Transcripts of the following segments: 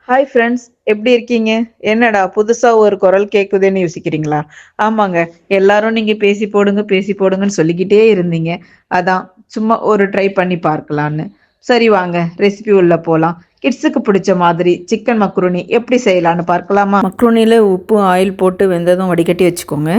Hi friends, எப்படி இருக்கீங்க? என்னடா புதுசா ஒரு குரல் கேட்குதுன்னு யோசிக்கிறீங்களா? ஆமாங்க, எல்லாரும் நீங்க பேசி போடுங்க, பேசி போடுங்கன்னு சொல்லிக்கிட்டே இருந்தீங்க. அதான் சும்மா ஒரு ட்ரை பண்ணி பார்க்கலான்னு. சரி வாங்க, ரெசிபி உள்ள போலாம். கிட்ஸுக்கு பிடிச்ச மாதிரி சிக்கன் மக்ருனி எப்படி செய்யலான்னு பார்க்கலாமா? மக்ரூனியில் உப்பு ஆயில் போட்டு வெந்ததும் வடிகட்டி வச்சுக்கோங்க.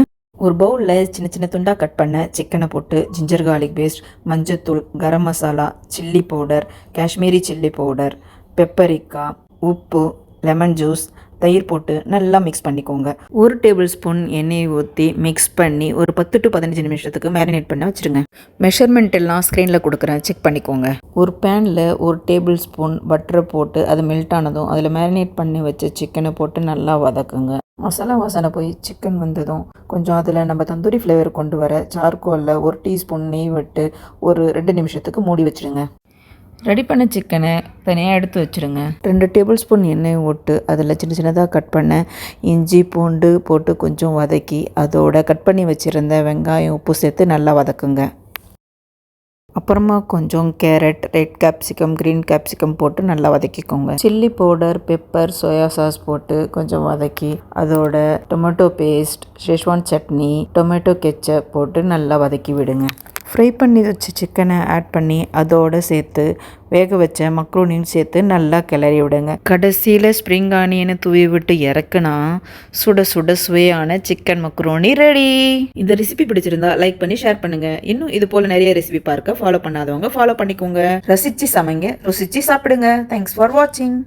ஒரு பவுலில் சின்ன சின்ன துண்டாக கட் பண்ண சிக்கனை போட்டு ஜிஞ்சர் கார்லிக் பேஸ்ட், மஞ்சத்தூள், garam masala, chilli powder, Kashmiri chilli powder, paprika, உப்பு, லெமன் ஜூஸ், தயிர் போட்டு நல்லா மிக்ஸ் பண்ணிக்கோங்க. 1 டேபிள் ஸ்பூன் எண்ணெயை ஊற்றி மிக்ஸ் பண்ணி ஒரு 10 to 15 நிமிஷத்துக்கு மேரினேட் பண்ண வச்சுருங்க. மெஷர்மெண்ட் எல்லாம் ஸ்க்ரீனில் கொடுக்குறேன், செக் பண்ணிக்கோங்க. ஒரு பேனில் 1 டேபிள் ஸ்பூன் பட்டரை போட்டு அது மெல்ட் ஆனதும் அதில் மேரினேட் பண்ணி வச்ச சிக்கனை போட்டு நல்லா வதக்குங்க. மசாலா வாசனை போய் சிக்கன் வந்ததும் கொஞ்சம் அதில் நம்ம தந்தூரி ஃப்ளேவர் கொண்டு வர சார்கோலில் 1 டீஸ்பூன் நெய் விட்டு ஒரு 2 நிமிஷத்துக்கு மூடி வச்சுருங்க. ரெடி பண்ண சிக்கனை தனியாக எடுத்து வச்சுருங்க. 2 டேபிள் ஸ்பூன் எண்ணெய் விட்டு அதில் சின்ன சின்னதாக கட் பண்ண இஞ்சி பூண்டு போட்டு கொஞ்சம் வதக்கி அதோட கட் பண்ணி வச்சுருந்த வெங்காயம் உப்பு சேர்த்து நல்லா வதக்குங்க. அப்புறமா கொஞ்சம் carrot, red capsicum, green capsicum போட்டு நல்லா வதக்கிக்கோங்க. Chilli powder, pepper, soya sauce போட்டு கொஞ்சம் வதக்கி அதோட tomato paste, Schezwan chutney, tomato ketchup போட்டு நல்லா வதக்கி விடுங்க. ஃப்ரை பண்ணி வச்ச சிக்கனை ஆட் பண்ணி அதோடு சேர்த்து வேக வச்ச மக்ரூனியும் சேர்த்து நல்லா கிளறி விடுங்க. கடைசியில் ஸ்ப்ரிங் ஆனியனை தூவி விட்டு இறக்குனா சுட சுட சுவையான சிக்கன் மக்ரூனி ரெடி. இந்த ரெசிபி பிடிச்சிருந்தா லைக் பண்ணி ஷேர் பண்ணுங்க. இன்னும் இது போல நிறைய ரெசிபி பார்க்க ஃபாலோ பண்ணாதவங்க ஃபாலோ பண்ணிக்கோங்க. ரசிச்சு சமைங்க, ருசிச்சு சாப்பிடுங்க. தேங்க்ஸ் ஃபார் வாட்சிங்.